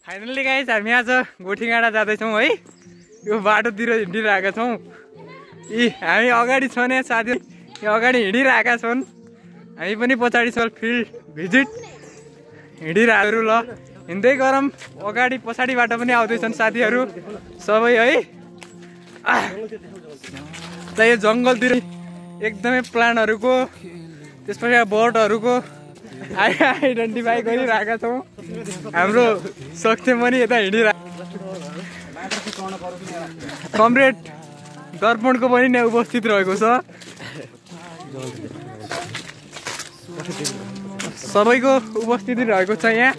Finally guys हामी आज गोठीगाडा जाँदैछौँ है। यो बाटोतिर हिँडिरहेका छौँ। यी हामी अगाडि छन् यहाँ साथी अगाडि हिँडिरहेका छन्। हामी पनि पछाडि छ फिल्ड भिजिट हिँडिरहेको ल हिँड्दै गरौँ। अगाडि पछाडिबाट पनि आउँदैछन् साथीहरू सबै है। यो जङ्गलतिर एकदमै प्लान्टहरूको त्यसपछि बर्डहरूको आइडेन्टिफाई गरिरहेका छौँ। हाम्रो सक्षम पनि यता हिँडिरहेको कमरेड दर्पणको पनि यहाँ उपस्थित रहेको छ। सबैको उपस्थिति रहेको छ यहाँ।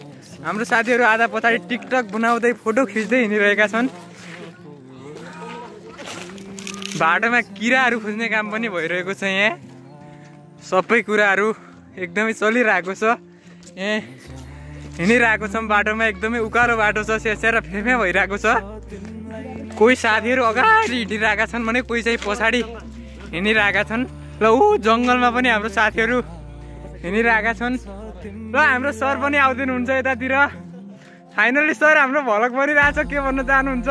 हाम्रो साथीहरू आधा पछाडि टिकटक बनाउँदै फोटो खिच्दै हिँडिरहेका छन्। बाटोमा किराहरू खोज्ने काम पनि भइरहेको छ यहाँ। सबै कुराहरू एकदमै चलिरहेको छ। यहाँ हिँडिरहेको छौँ बाटोमा एकदमै उकालो बाटो छ। स्यासेर फेफे भइरहेको छ। कोही साथीहरू अगाडि हिँडिरहेका छन् भने कोही चाहिँ पछाडि हिँडिरहेका छन्। ल ऊ जङ्गलमा पनि हाम्रो साथीहरू हिँडिरहेका छन्। ल हाम्रो सर पनि आउँदिनुहुन्छ यतातिर। फाइनली सर हाम्रो भलक बनिरहेछ। के भन्न चाहनुहुन्छ?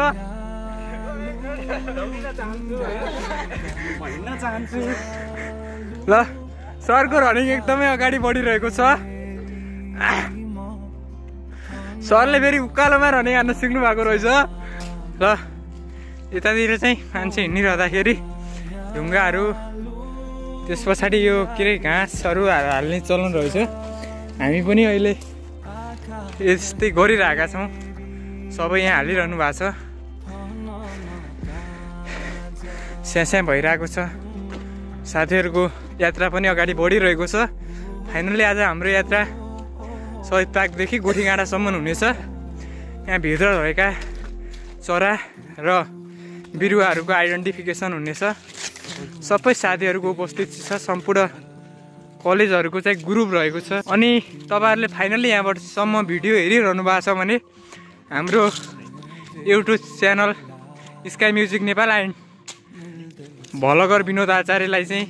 ल सरको रनिङ एकदमै अगाडि बढिरहेको छ। सरले फेरि उकालोमा रनिङ हान्न सिक्नु भएको रहेछ। ल यतातिर चाहिँ मान्छे हिँडिरहँदाखेरि ढुङ्गाहरू त्यस पछाडि यो के अरे घाँसहरू हाल्ने चलन रहेछ। हामी पनि अहिले यस्तै गरिरहेका छौँ। सबै यहाँ हालिरहनु भएको छ। स्यास्या भइरहेको छ। साथीहरूको यात्रा पनि अगाडि बढिरहेको छ। फाइनल्ली आज हाम्रो यात्रा शहीद पार्कदेखि गोठीगाडासम्म हुनेछ। यहाँ भित्र रहेका चरा र बिरुवाहरूको आइडेन्टिफिकेसन हुनेछ। सबै साथीहरूको उपस्थिति छ। सम्पूर्ण कलेजहरूको चाहिँ ग्रुप रहेको छ। अनि तपाईँहरूले फाइनल्ली यहाँबाटसम्म भिडियो हेरिरहनु भएको छ भने हाम्रो YouTube channel Sky Music Nepal and भलगर विनोद आचार्यलाई चाहिँ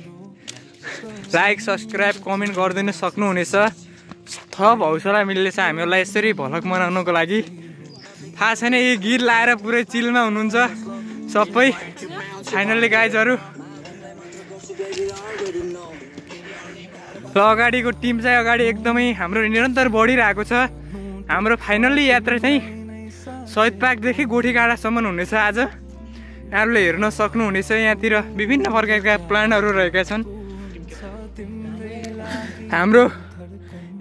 लाइक सब्सक्राइब कमेन्ट गरिदिन सक्नुहुनेछ। थप हौसला मिल्नेछ हामीहरूलाई यसरी भलक बनाउनको लागि। थाहा छैन यी गीत लाएर पुरै चिलमा हुनुहुन्छ सबै। फाइनल्ली गाइजहरू ल अगाडिको टिम चाहिँ अगाडि एकदमै हाम्रो निरन्तर बढिरहेको छ। हाम्रो फाइनल्ली यात्रा चाहिँ शहीद पार्कदेखि गोठीगाडासम्म हुनेछ। आज यहाँहरूले हेर्न सक्नुहुनेछ। यहाँतिर विभिन्न प्रकारका प्लान्टहरू रहेका छन्। हाम्रो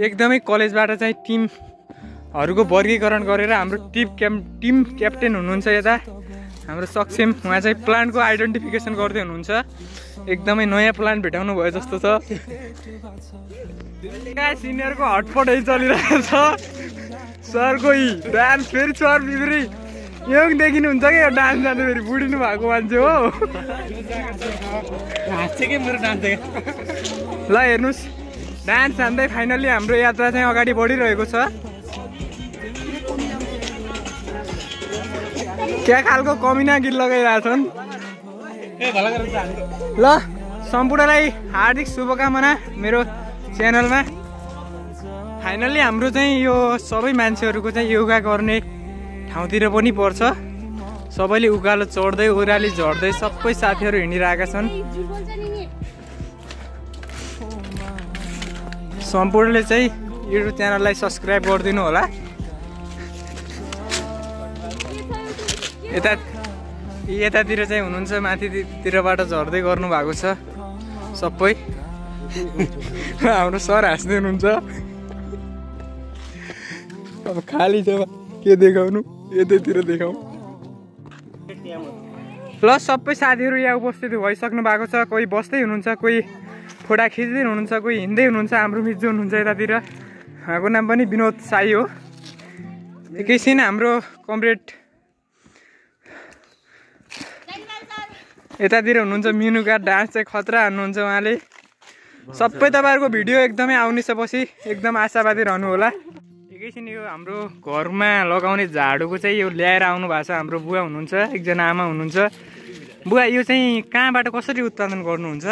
एकदमै कलेजबाट चाहिँ टिमहरूको वर्गीकरण गरेर हाम्रो टिम क्याप्टेन हुनुहुन्छ यता हाम्रो सक्षम। उहाँ चाहिँ प्लान्टको आइडेन्टिफिकेसन गर्दै हुनुहुन्छ। एकदमै नयाँ प्लान्ट भेटाउनु भयो जस्तो छ। सिनियरको हटपटै चलिरहेको छ। सरको डान्स फेरि सर बिग्री यङ देखिनुहुन्छ कि डान्स जाँदा फेरि बुढिनु भएको मान्छे हो। ल हेर्नुहोस् डान्स जान्दै फाइनल्ली हाम्रो यात्रा चाहिँ अगाडि बढिरहेको छ। क्या खालको कमिना गीत लगाइरहेछन्। ल सम्पूर्णलाई हार्दिक शुभकामना मेरो च्यानलमा। फाइनल्ली हाम्रो चाहिँ यो सबै मान्छेहरूको चाहिँ योगा गर्ने ठाउँतिर पनि पर्छ। सबैले उकालो चढ्दै ओह्राली झर्दै सबै साथीहरू हिँडिरहेका छन्। सम्पूर्णले चाहिँ युट्युब च्यानललाई सब्सक्राइब गरिदिनु होला। यतातिर चाहिँ हुनुहुन्छ माथितिरबाट झर्दै गर्नु भएको छ सबै। हाम्रो सर हाँस्दै हुनुहुन्छ। अब खाली छ के देखाउनु यतैतिर देखाउँ। ल सबै साथीहरू यहाँ उपस्थित भइसक्नु भएको छ। कोही बस्दै हुनुहुन्छ, कोही फोटा खिच्दै हुनुहुन्छ, कोही हिँड्दै हुनुहुन्छ। हाम्रो मिजो हुनुहुन्छ यतातिर। उहाँको नाम पनि विनोद साई हो। एकैछिन हाम्रो कमरेड यतातिर हुनुहुन्छ। मिनुका डान्स चाहिँ खतरा हान्नुहुन्छ उहाँले। सबै तपाईँहरूको भिडियो एकदमै आउनेछ पछि। एकदम आशावादी रहनु होला। एकैछिन यो हाम्रो घरमा लगाउने झाडुको चाहिँ यो ल्याएर आउनु भएको छ। हाम्रो बुवा हुनुहुन्छ, एकजना आमा हुनुहुन्छ। बुवा यो चाहिँ कहाँबाट कसरी उत्पादन गर्नुहुन्छ?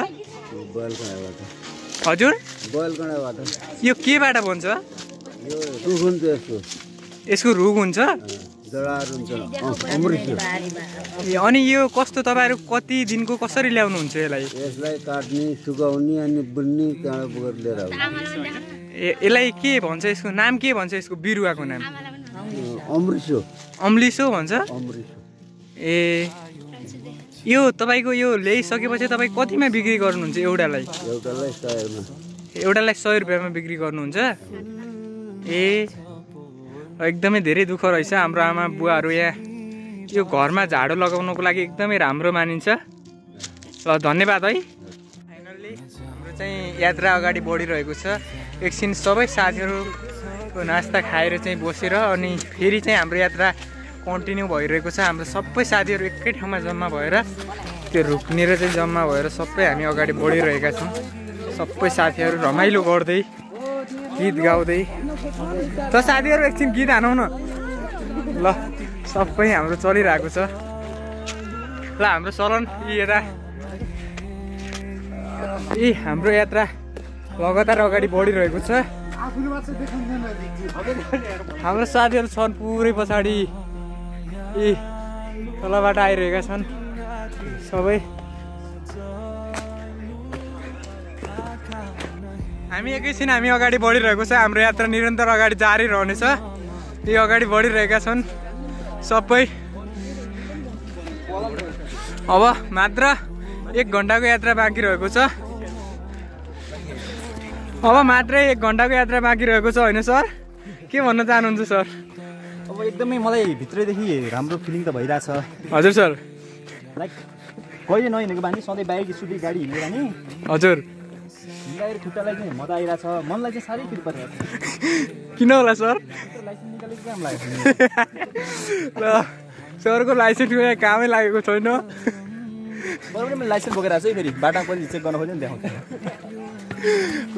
हजुर यो केबाट बन्छ? यसको रुख हुन्छ जडाहरू हुन्छ अमृत। अनि यो कस्तो तपाईहरु कति दिनको कसरी ल्याउनुहुन्छ यसलाई? यसलाई काट्ने सुकाउने अनि बुन्ने त्यहाँबाट बोकेर लिएर आउने। यसलाई के भन्छ यसको नाम के भन्छ यसको बिरुवाको नाम? अमृसो। अम्लिसो भन्छ? अमृसो। ए यो तपाईको यो ल्याइसकेपछि तपाई कतिमा बिक्री गर्नुहुन्छ एउटालाई? एउटालाई 100 मा। एउटालाई 100 रुपैयाँमा बिक्री गर्नुहुन्छ? ए एकदमै धेरै दुःख रहेछ हाम्रो आमा बुवाहरू यहाँ यो घरमा झाडो लगाउनको लागि एकदमै राम्रो मानिन्छ। ल धन्यवाद है। फाइनल्ली हाम्रो चाहिँ यात्रा अगाडि बढिरहेको छ। एकछिन सबै साथीहरूको नास्ता खाएर चाहिँ बसेर अनि फेरि चाहिँ हाम्रो यात्रा कन्टिन्यू भइरहेको छ। हाम्रो सबै साथीहरू एकै ठाउँमा जम्मा भएर त्यो रुक्नेर चाहिँ जम्मा भएर सबै हामी अगाडि बढिरहेका छौँ। सबै साथीहरू रमाइलो गर्दै गीत गाउँदै। त साथीहरू एकछिन गीत हानौँ न ल। सबै हाम्रो चलिरहेको छ ल हाम्रो चलन हाम्रो यात्रा लगातार अगाडि बढिरहेको छ। हाम्रो साथीहरू छन् पुरै पछाडि तलबाट आइरहेका छन् सबै। हामी एकैछिन हामी अगाडि बढिरहेको छ। हाम्रो यात्रा निरन्तर अगाडि जारी रहनेछ। यी अगाडि बढिरहेका छन् सबै। अब मात्र 1 घन्टाको यात्रा बाँकी रहेको छ। अब मात्रै 1 घन्टाको यात्रा बाँकी रहेको छ होइन सर? के भन्न चाहनुहुन्छ सर? अब एकदमै मलाई भित्रैदेखि राम्रो फिलिङ त भइरहेछ। हजुर सर। लाइक कहिले नहिँडेको बानी सधैँ बाइक स्कुटी गाडी हिँडेर नि हजुर हिँड्दाखेरि खुट्टालाई चाहिँ मजा आइरहेछ। मनलाई चाहिँ साह्रै फिल परिरहेछ। किन होला सर? लाइसेन्स निकालेको काम लाग्यो ल सरको लाइसेन्सको यहाँ कामै लागेको छैन। बरु मैले लाइसेन्स बोकेर आएको छु है। फेरि बाटामा पनि चेक गर्न खोज्यो नि देखाउँछ।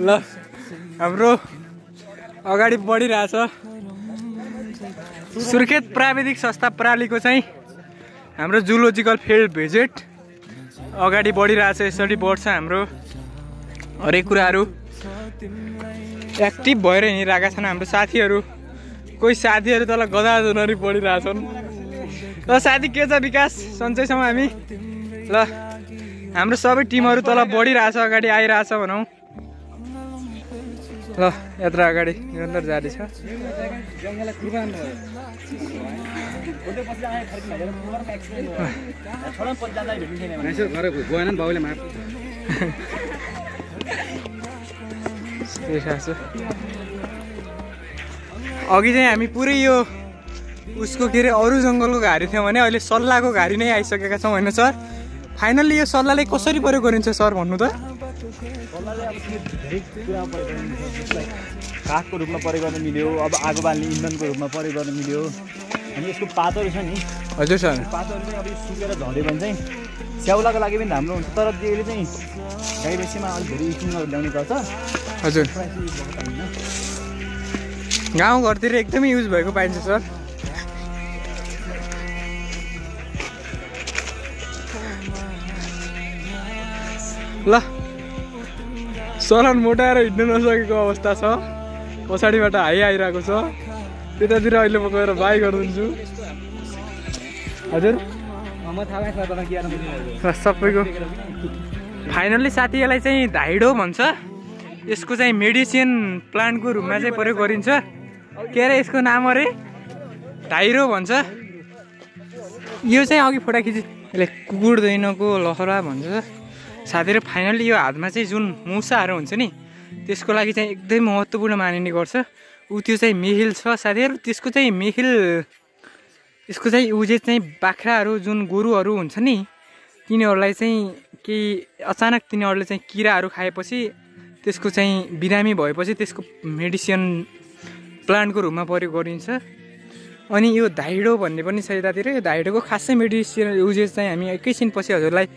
ल हाम्रो अगाडि बढिरहेछ। सुर्खेत प्राविधिक संस्था प्रालीको चाहिँ हाम्रो जुलोजिकल फिल्ड भिजिट अगाडि बढिरहेछ। यसरी बढ्छ हाम्रो हरेक कुराहरू एक्टिभ भएर हिँडिरहेका छन् हाम्रो साथीहरू। कोही साथीहरू तल गदा जनरी बढिरहेछन्। ल साथी के छ विकास सन्चैसँग हामी? ल हाम्रो सबै टिमहरू तल बढिरहेछ अगाडि आइरहेछ भनौँ। ल यात्रा अगाडि निरन्तर जारी छ। अघि चाहिँ हामी पुरै यो उसको के अरे अरू जङ्गलको घारी थियौँ भने अहिले सल्लाहको घारी नै आइसकेका छौँ होइन सर? फाइनल्ली यो सल्लाहले कसरी प्रयोग गरिन्छ सर भन्नु त? काठको रूपमा प्रयोग गर्न मिल्यो। अब आगो बाल्ने इन्धनको रूपमा प्रयोग गर्न मिल्यो। अनि यसको पातहरू छ नि हजुर सर पातहरू चाहिँ अब सुकेर झऱ्यो भने चाहिँ स्याउलाको लागि पनि राम्रो हुन्छ। तर त्यसले चाहिँ गाई बेसीमा अलिक धेरै इथिनहरू ल्याउने गर्छ। हजुर गाउँघरतिर एकदमै युज भएको पाइन्छ सर। ल सलन मोटाएर हिँड्नु नसकेको अवस्था छ। पछाडिबाट आइरहेको छ। त्यतातिर अहिले म गएर बाई गरिदिन्छु। हजुर सबैको फाइनल्ली साथीहरूलाई चाहिँ धाइडो भन्छ। यसको चाहिँ मेडिसिन प्लान्टको रूपमा चाहिँ प्रयोग गरिन्छ। के अरे यसको नाम अरे धाइरो भन्छ। यो चाहिँ अघि फोटा खिची यसले कुकुर्दैनको लहरा भन्छ साथीहरू। फाइनल्ली यो हातमा चाहिँ जुन मुसाहरू हुन्छ नि त्यसको लागि चाहिँ एकदमै महत्त्वपूर्ण मानिने गर्छ। त्यो चाहिँ मेहिल छ साथीहरू। त्यसको चाहिँ मेहिल यसको चाहिँ उजे चाहिँ बाख्राहरू जुन गोरुहरू हुन्छ नि तिनीहरूलाई चाहिँ केही अचानक तिनीहरूले चाहिँ किराहरू खाएपछि त्यसको चाहिँ बिरामी भएपछि त्यसको मेडिसिन प्लान्टको रूपमा प्रयोग गरिन्छ। अनि यो धाइडो भन्ने पनि छ यतातिर। यो धाइडोको खासै मेडिसिनल युजेस चाहिँ हामी एकैछिनपछि हजुरलाई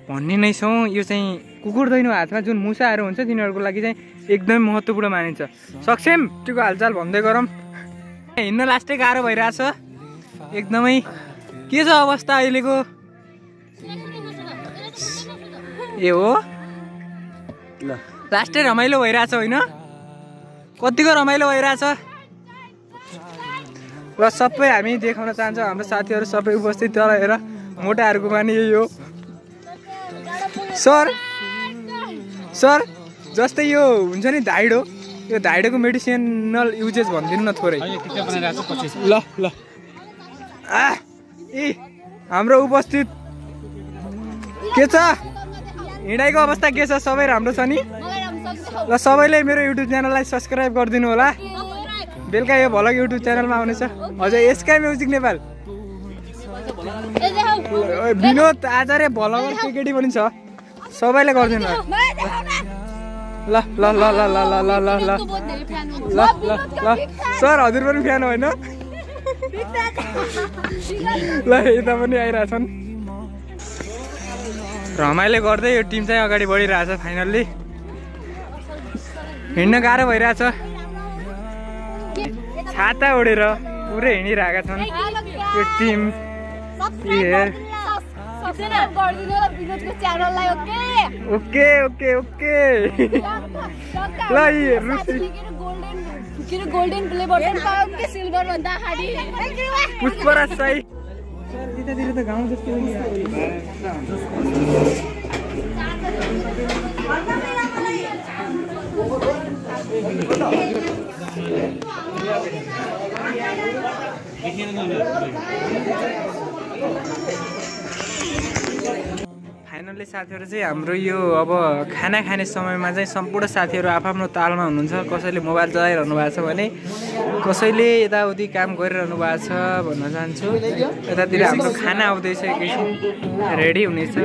भन्ने नै छौँ। यो चाहिँ कुकुर दैनो हातमा जुन मुसाहरू हुन्छ तिनीहरूको लागि चाहिँ एकदमै महत्त्वपूर्ण मानिन्छ। सक्षम त्यो हालचाल भन्दै गरौँ। हिँड्न लास्टै गाह्रो भइरहेछ एकदमै। के छ अवस्था अहिलेको? ए हो लास्टै रमाइलो भइरहेछ होइन? कतिको रमाइलो भइरहेछ? ल सबै हामी देखाउन चाहन्छौँ हाम्रो साथीहरू सबै उपस्थित तर हेर मोटाहरूको बानी यही हो सर सर जस्तै यो हुन्छ नि धाइडो यो धाइडोको मेडिसिनल युजेस भनिदिनु न थोरै ल ल ए हाम्रो उपस्थित के छ हिँडाइको अवस्था के छ सबै राम्रो छ नि ल सबैले मेरो युट्युब च्यानललाई सब्सक्राइब गरिदिनु होला बेलुका यो भलग युट्युब च्यानलमा आउनेछ हजुर एसके म्युजिक नेपाल विनोद आचार्य भलगर केकेटी पनि छ सबैले गरिदिनु ल ल ल ल ल ल ल ल ल ल ल ल सर हजुर पनि फ्यान होइन ल यता पनि आइरहेछन् रमाइलो गर्दै यो टिम चाहिँ अगाडि बढिरहेछ फाइनल्ली हिँड्न गाह्रो भइरहेछ छाता ओढेर पुरै हिँडिरहेका छन् यो टिम ओके ओके ओके ल गोल्डन प्ले बटन पायो कि सिल्भर भन्दा खाडी पुष्पराज साई यतातिर त गाउँ जस्तो फाइनल्ली साथीहरू चाहिँ हाम्रो यो अब खाना खाने समयमा चाहिँ सम्पूर्ण साथीहरू आफ्नो तालमा हुनुहुन्छ कसैले मोबाइल चलाइरहनु भएको छ भने कसैले यताउति काम गरिरहनु भएको छ भन्न चाहन्छु यतातिर हाम्रो खाना आउँदैछ एकैछिन रेडी हुनेछ